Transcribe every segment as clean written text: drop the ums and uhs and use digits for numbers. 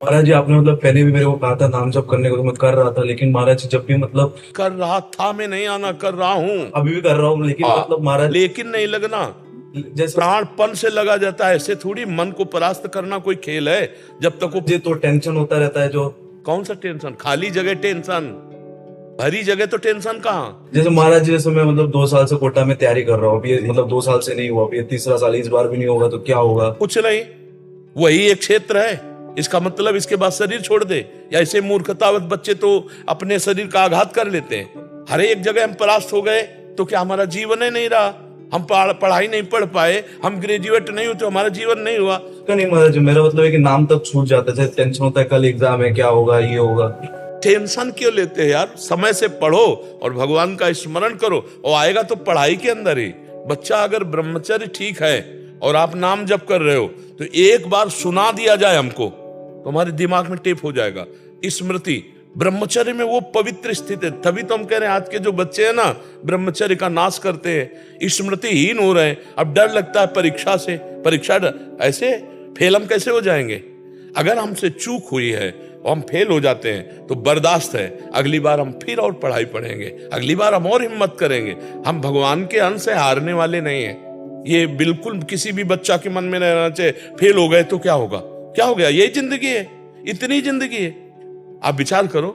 महाराज जी आपने मतलब पहले भी मेरे को कहा था नाम जप करने को, तो मैं कर रहा था, लेकिन महाराज जी जब भी मतलब कर रहा था मैं नहीं आना, कर रहा हूं। अभी भी कर रहा हूँ, लेकिन मतलब महाराज लेकिन नहीं लगना, जैसे प्राणपन से लगा जाता है। ऐसे थोड़ी मन को परास्त करना कोई खेल है। जब तक वो, जी तो टेंशन होता रहता है जो। कौन सा टेंशन? खाली जगह टेंशन, भरी जगह तो टेंशन कहाँ। जैसे महाराज जी, जैसे मैं मतलब 2 साल से कोटा में तैयारी कर रहा हूँ, अभी मतलब 2 साल से नहीं हुआ, अभी ये तीसरा साल, इस बार भी नहीं होगा तो क्या होगा? कुछ नहीं, वही एक क्षेत्र है। इसका मतलब इसके बाद शरीर छोड़ दे? या ऐसे मूर्खतावत बच्चे तो अपने शरीर का आघात कर लेते हैं। हर एक जगह हम परास्त हो गए तो क्या हमारा जीवन ही नहीं रहा? हम पढ़ाई नहीं पढ़ पाए, हम ग्रेजुएट नहीं हुए तो हमारा जीवन नहीं हुआ। का नहीं महाराज जी, मेरा मतलब है कि नाम तक छूट जाता है, जैसे टेंशन होता है कल एग्जाम है, क्या होगा, ये होगा। टेंशन क्यों लेते हैं यार? समय से पढ़ो और भगवान का स्मरण करो, और आएगा तो पढ़ाई के अंदर ही। बच्चा अगर ब्रह्मचर्य ठीक है और आप नाम जप कर रहे हो, तो एक बार सुना दिया जाए हमको तो हमारे दिमाग में टेप हो जाएगा। स्मृति, ब्रह्मचर्य में वो पवित्र स्थिति है। तभी तो हम कह रहे हैं आज के जो बच्चे हैं ना, ब्रह्मचर्य का नाश करते हैं, स्मृतिहीन हो रहे हैं। अब डर लगता है परीक्षा से, परीक्षा ऐसे फेल हम कैसे हो जाएंगे? अगर हमसे चूक हुई है और हम फेल हो जाते हैं तो बर्दाश्त है, अगली बार हम फिर और पढ़ाई पढ़ेंगे, अगली बार हम और हिम्मत करेंगे। हम भगवान के अंश से हारने वाले नहीं हैं। ये बिल्कुल किसी भी बच्चा के मन में रहना चाहिए। फेल हो गए तो क्या होगा? क्या हो गया? यही जिंदगी है, इतनी जिंदगी है। आप विचार करो,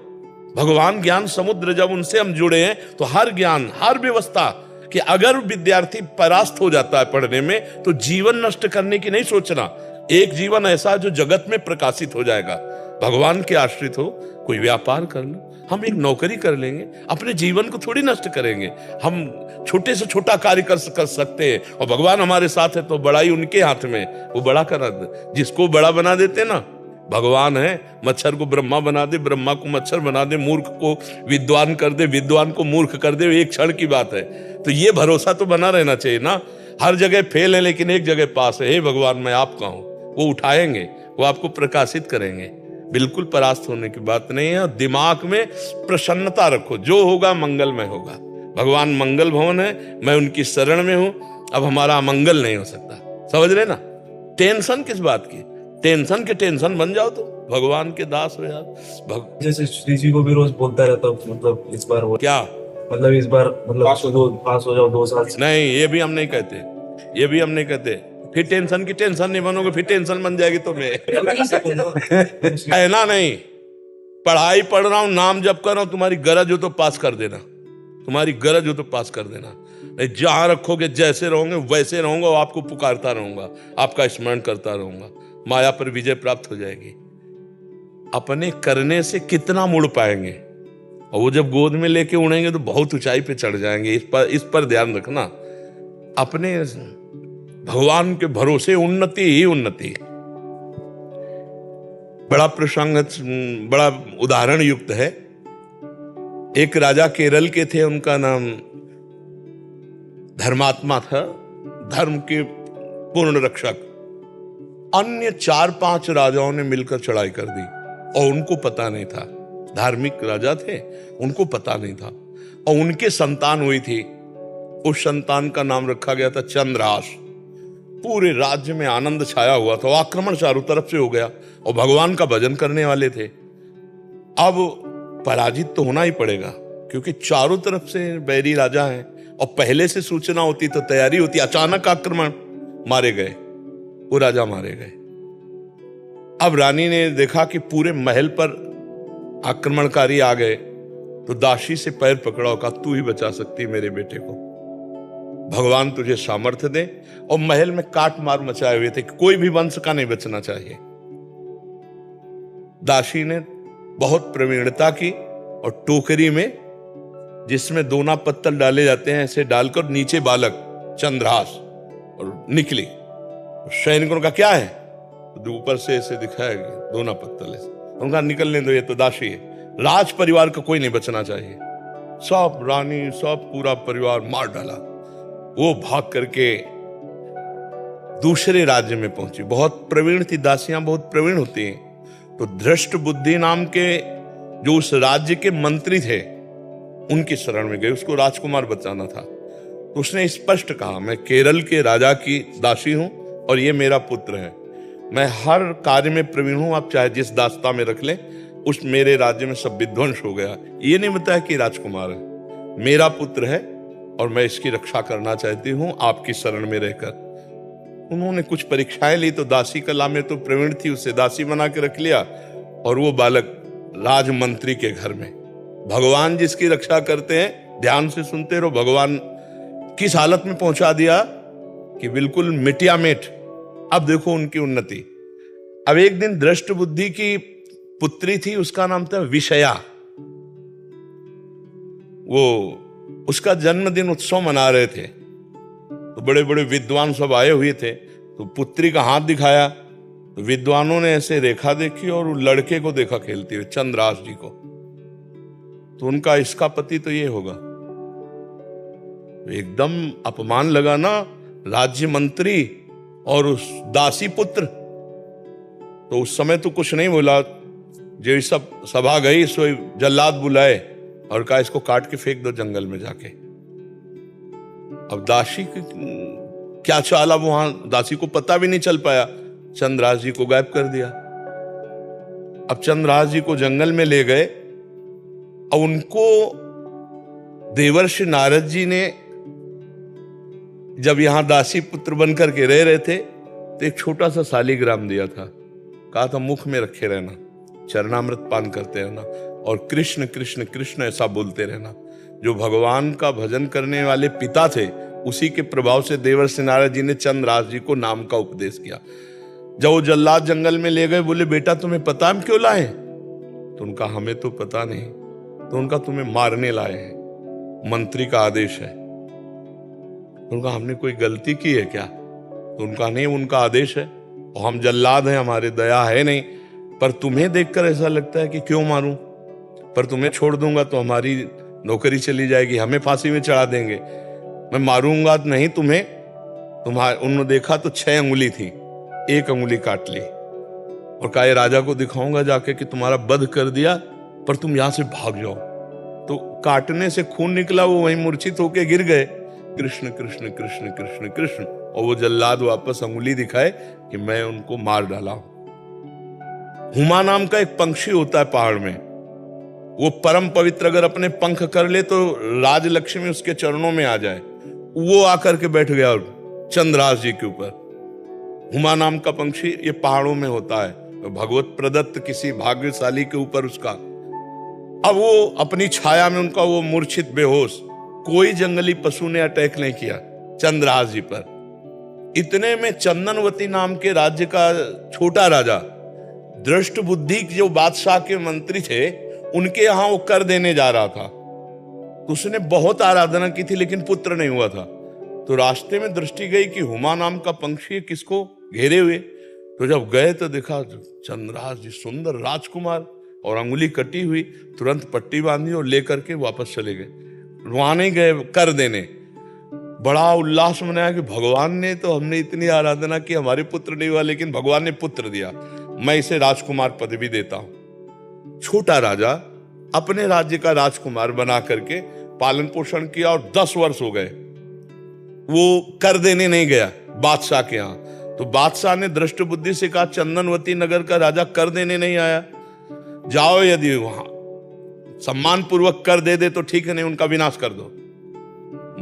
भगवान ज्ञान समुद्र, जब उनसे हम जुड़े हैं तो हर ज्ञान, हर व्यवस्था, कि अगर विद्यार्थी परास्त हो जाता है पढ़ने में तो जीवन नष्ट करने की नहीं सोचना। एक जीवन ऐसा जो जगत में प्रकाशित हो जाएगा। भगवान के आश्रित हो, कोई व्यापार कर लो, हम एक नौकरी कर लेंगे, अपने जीवन को थोड़ी नष्ट करेंगे। हम छोटे से छोटा कार्य कर सकते हैं, और भगवान हमारे साथ है तो बड़ाई उनके हाथ में। वो बड़ा करा दे, जिसको बड़ा बना देते ना भगवान है। मच्छर को ब्रह्मा बना दे, ब्रह्मा को मच्छर बना दे, मूर्ख को विद्वान कर दे, विद्वान को मूर्ख कर दे, एक क्षण की बात है। तो ये भरोसा तो बना रहना चाहिए ना। हर जगह फेल है लेकिन एक जगह पास है। हे भगवान, मैं आपका हूं। वो उठाएंगे, वो आपको प्रकाशित करेंगे। बिल्कुल परास्त होने की बात नहीं है। और दिमाग में प्रसन्नता रखो, जो होगा मंगलमय होगा। भगवान मंगल भवन है, मैं उनकी शरण में हूं। अब हमारा अमंगल नहीं हो सकता, समझ रहे ना? टेंशन किस बात की? टेंशन के टेंशन बन जाओ तो भगवान के दास हो यार। जैसे श्री जी को भी रोज बोलता रहता हूँ, मतलब इस बार हो क्या मतलब इस बार मतलब पास हो जाओ 2 साल से। नहीं, ये भी हम नहीं कहते, ये भी हम नहीं कहते। फिर टेंशन की टेंशन नहीं बनोगे, फिर टेंशन बन जाएगी तुम्हें। कहना नहीं, पढ़ाई पढ़ रहा हूं, नाम जप कर रहा हूं, तुम्हारी गरज हो तो पास कर देना, तुम्हारी गरज हो तो पास कर देना। नहीं, जहां रखोगे जैसे रहोगे वैसे रहूंगा, और आपको पुकारता रहूंगा, आपका स्मरण करता रहूंगा। माया पर विजय प्राप्त हो जाएगी। अपने करने से कितना मुड़ पाएंगे, और वो जब गोद में लेके उड़ेंगे तो बहुत ऊंचाई पे चढ़ जाएंगे। इस पर ध्यान रखना। अपने भगवान के भरोसे उन्नति ही उन्नति। बड़ा प्रसंग, बड़ा उदाहरण युक्त है। एक राजा केरल के थे, उनका नाम धर्मात्मा था, धर्म के पूर्ण रक्षक। अन्य 4-5 राजाओं ने मिलकर चढ़ाई कर दी और उनको पता नहीं था। धार्मिक राजा थे, उनको पता नहीं था। और उनके संतान हुई थी, उस संतान का नाम रखा गया था चंद्रहास। पूरे राज्य में आनंद छाया हुआ था, आक्रमण चारों तरफ से हो गया, और भगवान का भजन करने वाले थे। अब पराजित तो होना ही पड़ेगा, क्योंकि चारों तरफ से बैरी राजा हैं, और पहले से सूचना होती तो तैयारी होती। अचानक आक्रमण, मारे गए, वो राजा मारे गए। अब रानी ने देखा कि पूरे महल पर आक्रमणकारी आ गए, तो दासी से पैर पकड़ा और कहा, तू ही बचा सकती है मेरे बेटे को, भगवान तुझे सामर्थ्य दे। और महल में काट मार मचाए हुए थे, कोई भी वंश का नहीं बचना चाहिए। दासी ने बहुत प्रवीणता की, और टोकरी में जिसमें दोना पत्तल डाले जाते हैं, ऐसे डालकर नीचे बालक चंद्रहास, और निकली। सैनिकों का क्या है, तो ऊपर से ऐसे दिखाया गया दोना पत्तल ऐसे। उनका निकलने दो, ये तो दासी है। राज परिवार का कोई नहीं बचना चाहिए। सब रानी, सब पूरा परिवार मार डाला। वो भाग करके दूसरे राज्य में पहुंची। बहुत प्रवीण थी, दासियां बहुत प्रवीण होती हैं। तो धृष्ट बुद्धि नाम के जो उस राज्य के मंत्री थे, उनकी शरण में गए, उसको राजकुमार बचाना था। तो उसने स्पष्ट कहा, मैं केरल के राजा की दासी हूं और ये मेरा पुत्र है। मैं हर कार्य में प्रवीण हूं, आप चाहे जिस दास्ता में रख लें, उस मेरे राज्य में सब विध्वंस हो गया। ये नहीं बताया कि राजकुमार है, मेरा पुत्र है और मैं इसकी रक्षा करना चाहती हूं आपकी शरण में रहकर। उन्होंने कुछ परीक्षाएं ली तो दासी कला में तो प्रवीण थी, उससे दासी बना के रख लिया और वो बालक राजमंत्री के घर में। भगवान जिसकी रक्षा करते हैं, ध्यान से सुनते रहो, भगवान किस हालत में पहुंचा दिया कि बिल्कुल मिटिया मिट। अब देखो उनकी उन्नति। अब एक दिन दृष्ट बुद्धि की पुत्री थी, उसका नाम था विषया। वो उसका जन्मदिन उत्सव मना रहे थे, तो बड़े बड़े विद्वान सब आए हुए थे। तो पुत्री का हाथ दिखाया तो विद्वानों ने ऐसे रेखा देखी और लड़के को देखा खेलते हुए, चंद्रहास जी को। तो उनका इसका पति तो ये होगा। तो एकदम अपमान लगा ना, राज्य मंत्री और उस दासी पुत्र। तो उस समय तो कुछ नहीं बोला, जो सब सभा गई सो जल्लाद बुलाए और कहा इसको काट के फेंक दो जंगल में जाके। अब दासी की क्या चाल, अब वहां दासी को पता भी नहीं चल पाया, चंद्रहास जी को गायब कर दिया। अब चंद्रहास जी को जंगल में ले गए। अब उनको देवर्षि नारद जी ने जब यहां दासी पुत्र बनकर के रह रहे थे तो एक छोटा सा शालिग्राम दिया था, कहा था मुख में रखे रहना, चरणामृत पान करते रहना और कृष्ण कृष्ण कृष्ण ऐसा बोलते रहना। जो भगवान का भजन करने वाले पिता थे, उसी के प्रभाव से देवर्षि नारद जी ने चंद्रहास जी को नाम का उपदेश किया। जब वो जल्लाद जंगल में ले गए, बोले बेटा तुम्हें पता हम क्यों लाए? तो उनका हमें तो पता नहीं। तो उनका तुम्हें मारने लाए हैं, मंत्री का आदेश है। तो उनका हमने कोई गलती की है क्या? तो उनका नहीं, उनका आदेश है और हम जल्लाद हैं, हमारे दया है नहीं। पर तुम्हें देखकर ऐसा लगता है कि क्यों मारूं, पर तुम्हें छोड़ दूंगा तो हमारी नौकरी चली जाएगी, हमें फांसी में चढ़ा देंगे। मैं मारूंगा नहीं तुम्हें। उन्होंने देखा तो 6 अंगुली थी, 1 अंगुली काट ली और कहा राजा को दिखाऊंगा जाके कि तुम्हारा वध कर दिया, पर तुम यहां से भाग जाओ। तो काटने से खून निकला, वो वहीं मूर्छित होके गिर गए। कृष्ण कृष्ण कृष्ण कृष्ण कृष्ण, और वो जल्लाद वापस अंगुली दिखाए कि मैं उनको मार डाला हूं। हुमा नाम का एक पंक्षी होता है पहाड़ में, वो परम पवित्र, अगर अपने पंख कर ले तो राजलक्ष्मी उसके चरणों में आ जाए। वो आकर के बैठ गया चंद्रहास जी के ऊपर। हुमा नाम का पंक्षी ये पहाड़ों में होता है, भगवत प्रदत्त किसी भाग्यशाली के ऊपर उसका। अब वो अपनी छाया में उनका वो मूर्छित बेहोश, कोई जंगली पशु ने अटैक नहीं किया चंद्रहास जी पर। इतने में चंदनवती नाम के राज्य का छोटा राजा, दृष्ट बुद्धि जो बादशाह के मंत्री थे, उनके यहां वो कर देने जा रहा था। तो उसने बहुत आराधना की थी लेकिन पुत्र नहीं हुआ था। तो रास्ते में दृष्टि गई कि हुमा नाम का पंक्षी किसको घेरे हुए। तो जब गए तो देखा चंद्रहास जी सुंदर राजकुमार और अंगुली कटी हुई, तुरंत पट्टी बांधी और लेकर के वापस चले गए। वहां नहीं गए कर देने, बड़ा उल्लास मनाया कि भगवान ने तो, हमने इतनी आराधना की, हमारे पुत्र नहीं हुआ लेकिन भगवान ने पुत्र दिया, मैं इसे राजकुमार पदवी देता हूं। छोटा राजा अपने राज्य का राजकुमार बना करके पालन पोषण किया और 10 वर्ष हो गए। वो कर देने नहीं गया बादशाह के यहां। तो बादशाह ने दृष्ट बुद्धि से कहा चंदनवती नगर का राजा कर देने नहीं आया, जाओ यदि वहां सम्मान पूर्वक कर दे तो ठीक है, नहीं उनका विनाश कर दो।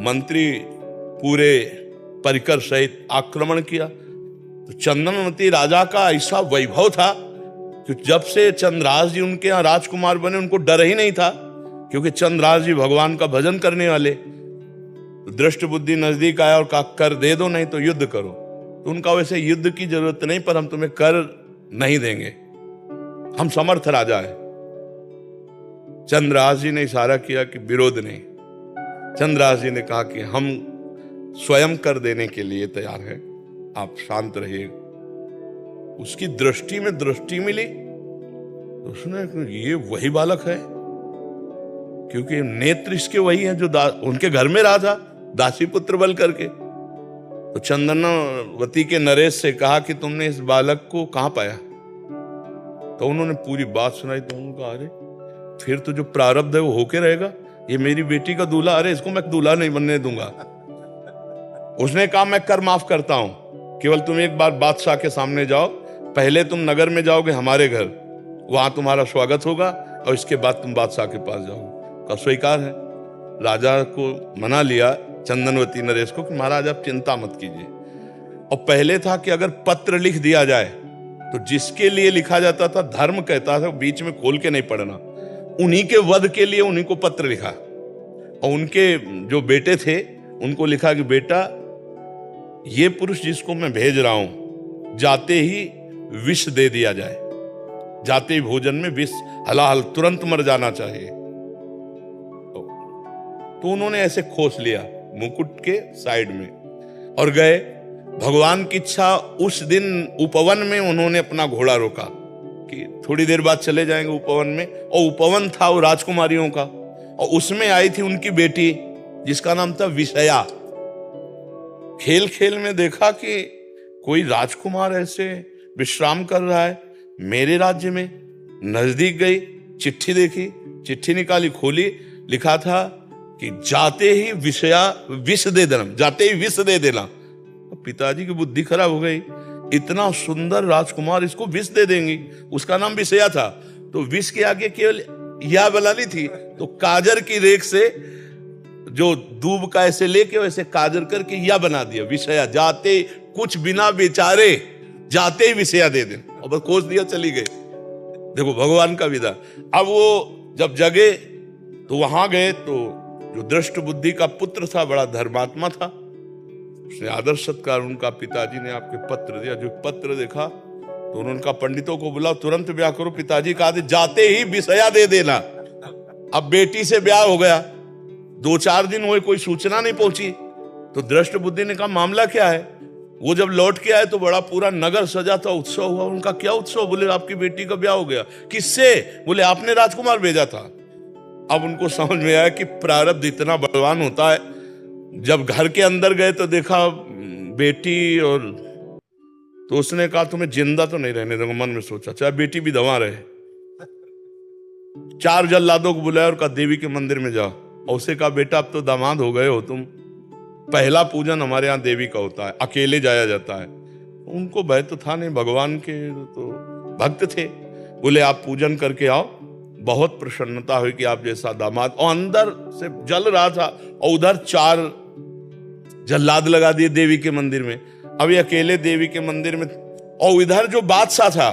मंत्री पूरे परिकर सहित आक्रमण किया। तो चंदनवती राजा का ऐसा वैभव था कि जब से चंद्रहास जी उनके यहाँ राजकुमार बने, उनको डर ही नहीं था, क्योंकि चंद्रहास जी भगवान का भजन करने वाले। तो दृष्ट बुद्धि नजदीक आया और कहा कर दे दो, नहीं तो युद्ध करो। तो उनका वैसे युद्ध की जरूरत नहीं, पर हम तुम्हें कर नहीं देंगे, हम समर्थ राजा है। चंद्रहास जी ने इशारा किया कि विरोध नहीं। चंद्रहास जी ने कहा कि हम स्वयं कर देने के लिए तैयार हैं, आप शांत रहिए। उसकी दृष्टि में दृष्टि मिली तो उसने ये वही बालक है, क्योंकि नेत्र इसके वही है जो उनके घर में रहा था दासी पुत्र बल करके। तो चंदनवती के नरेश से कहा कि तुमने इस बालक को कहां पाया? तो उन्होंने पूरी बात सुनाई। तो उन्होंने कहा अरे फिर तो जो प्रारब्ध है वो होके रहेगा, ये मेरी बेटी का दूल्हा, अरे इसको मैं दूल्हा नहीं बनने दूंगा। उसने कहा मैं कर माफ करता हूं, केवल तुम एक बार बादशाह के सामने जाओ, पहले तुम नगर में जाओगे हमारे घर, वहां तुम्हारा स्वागत होगा और इसके बाद तुम बादशाह के पास जाओगे। का स्वीकार है। राजा को मना लिया चंदनवती नरेश को कि महाराज आप चिंता मत कीजिए। और पहले था कि अगर पत्र लिख दिया जाए तो जिसके लिए लिखा जाता था धर्म कहता था बीच में खोल के नहीं पढ़ना, उन्हीं के वध के लिए उन्हीं को पत्र लिखा। और उनके जो बेटे थे उनको लिखा कि बेटा ये पुरुष जिसको मैं भेज रहा हूं जाते ही विष दे दिया जाए, जाते ही भोजन में विष, हलाहल तुरंत मर जाना चाहिए। तो उन्होंने ऐसे खोस लिया मुकुट के साइड में और गए। भगवान की इच्छा उस दिन उपवन में उन्होंने अपना घोड़ा रोका कि थोड़ी देर बाद चले जाएंगे उपवन में। और उपवन था वो राजकुमारियों का, और उसमें आई थी उनकी बेटी जिसका नाम था विषया। खेल खेल में देखा कि कोई राजकुमार ऐसे विश्राम कर रहा है मेरे राज्य में। नजदीक गई, चिट्ठी देखी, चिट्ठी निकाली, खोली, लिखा था कि जाते ही विषया विष दे देना, जाते ही विष दे देना। पिताजी की बुद्धि खराब हो गई, इतना सुंदर राजकुमार इसको विष दे देंगी। उसका नाम विषया था, तो विष के आगे केवल या बनानी थी, तो काजर की रेख से जो दूब का ऐसे लेके वैसे काजर करके या बना दिया विषया। जाते कुछ बिना बेचारे जाते ही विषया दे दें, और बस कोस दिया, चली गई। देखो भगवान का विधा। अब वो जब जगे तो वहां गए तो जो दृष्ट बुद्धि का पुत्र था बड़ा धर्मात्मा था, उसने आदर सत्कार, उनका पिताजी ने आपके पत्र दिया। जो पत्र देखा तो उन्होंने कहा पंडितों को बुलाओ, तुरंत ब्याह करो। पिताजी का आदेश, जाते ही विषया दे देना। अब बेटी से ब्याह हो गया, 2-4 दिन हुए, कोई सूचना नहीं पहुंची। तो दृष्ट बुद्धि ने कहा मामला क्या है। वो जब लौट के आए तो बड़ा पूरा नगर सजा था, उत्सव हुआ। उनका क्या उत्सव? बोले आपकी बेटी का ब्याह हो गया। किससे? बोले आपने राजकुमार भेजा था। अब उनको समझ में आया कि प्रारब्ध इतना बलवान होता है। जब घर के अंदर गए तो देखा बेटी, और तो उसने कहा तुम्हें जिंदा तो नहीं रहने दूंगा। मन में सोचा चाहे बेटी भी दवा रहे। 4 जल्लादों को बुलाया और कहा देवी के मंदिर में जाओ। और उसे कहा बेटा अब तो दामाद हो गए हो तुम, पहला पूजन हमारे यहाँ देवी का होता है, अकेले जाया जाता है। उनको भय तो था नहीं, भगवान के तो भक्त थे। बोले आप पूजन करके आओ, बहुत प्रसन्नता हुई कि आप जैसा दामाद। और अंदर से जल रहा था, और उधर 4 जल्लाद लगा दिए देवी के मंदिर में। अभी अकेले देवी के मंदिर में, और इधर जो बादशाह था,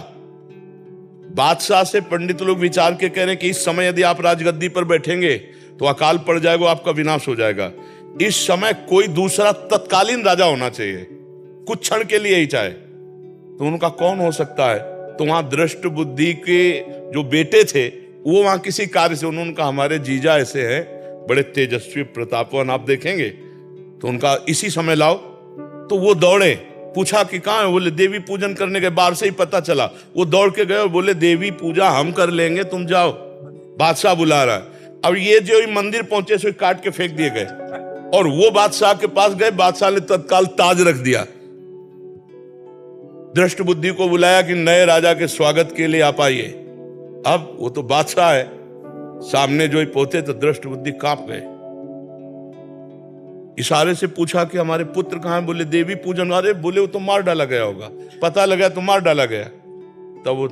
बादशाह से पंडित लोग विचार के कह रहे कि इस समय यदि आप राजगद्दी पर बैठेंगे तो अकाल पड़ जाएगा, आपका विनाश हो जाएगा। इस समय कोई दूसरा तत्कालीन राजा होना चाहिए, कुछ क्षण के लिए ही चाहे। तो उनका कौन हो सकता है? तो वहां दृष्ट बुद्धि के जो बेटे थे वो वहां किसी कार्य से, उन्होंने कहा हमारे जीजा ऐसे हैं बड़े तेजस्वी प्रतापवान, आप देखेंगे। तो उनका इसी समय लाओ। तो वो दौड़े, पूछा कि कहाँ है? बोले देवी पूजन करने के, बाहर से ही पता चला। वो दौड़ के गए और बोले देवी पूजा हम कर लेंगे, तुम जाओ, बादशाह बुला रहा है। अब ये जो मंदिर पहुंचे सो काट के फेंक दिए गए, और वो बादशाह के पास गए। बादशाह ने तत्काल ताज रख दिया। दृष्ट बुद्धि को बुलाया कि नए राजा के स्वागत के लिए आप आइए। अब वो तो बादशाह है, सामने जो ही पहुंचे तो दृष्ट बुद्धि कांप गए। इशारे से पूछा कि हमारे पुत्र कहां है? बोले देवी पूजन। अरे बोले वो तो मार डाला गया होगा, पता लगा तो मार डाला गया। तब वो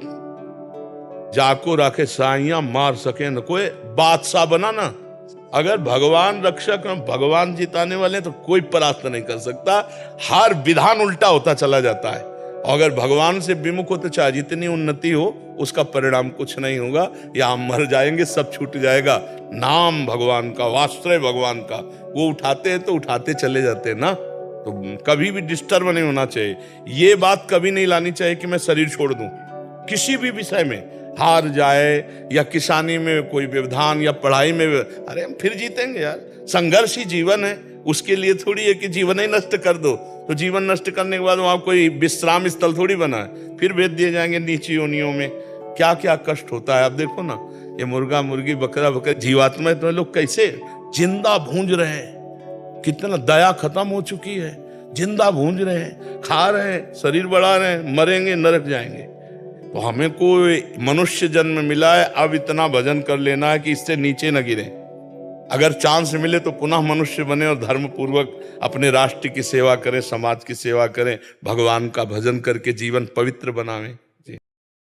जाको राखे साइया मार सके न कोई, बादशाह बना ना। अगर भगवान रक्षक, भगवान जिताने वाले तो कोई परास्त नहीं कर सकता। हर विधान उल्टा होता चला जाता है। और अगर भगवान से विमुख हो तो चाहे जितनी उन्नति हो उसका परिणाम कुछ नहीं होगा, या हम मर जाएंगे, सब छूट जाएगा। नाम भगवान का, वास्त्र भगवान का, वो उठाते हैं तो उठाते चले जाते हैं ना। तो कभी भी डिस्टर्ब नहीं होना चाहिए। ये बात कभी नहीं लानी चाहिए कि मैं शरीर छोड़ दूं किसी भी विषय में, हार जाए या किसानी में कोई व्यवधान या पढ़ाई में। अरे हम फिर जीतेंगे यार, संघर्ष ही जीवन है। उसके लिए थोड़ी है कि जीवन ही नष्ट कर दो। तो जीवन नष्ट करने के बाद वहां कोई विश्राम स्थल थोड़ी बना है, फिर भेज दिए जाएंगे नीची योनियों में। क्या क्या कष्ट होता है। आप देखो ना, ये मुर्गा मुर्गी बकरा बकरा जीवात्मा तो लोग कैसे जिंदा भूंज रहे हैं। कितना दया खत्म हो चुकी है, जिंदा भूंज रहे हैं, खा रहे हैं, शरीर बढ़ा रहे हैं, मरेंगे, नरक जाएंगे। तो हमें कोई मनुष्य जन्म मिला है, अब इतना भजन कर लेना है कि इससे नीचे न गिरे। अगर चांस मिले तो पुनः मनुष्य बने और धर्म पूर्वक अपने राष्ट्र की सेवा करें, समाज की सेवा करें, भगवान का भजन करके जीवन पवित्र बनावें।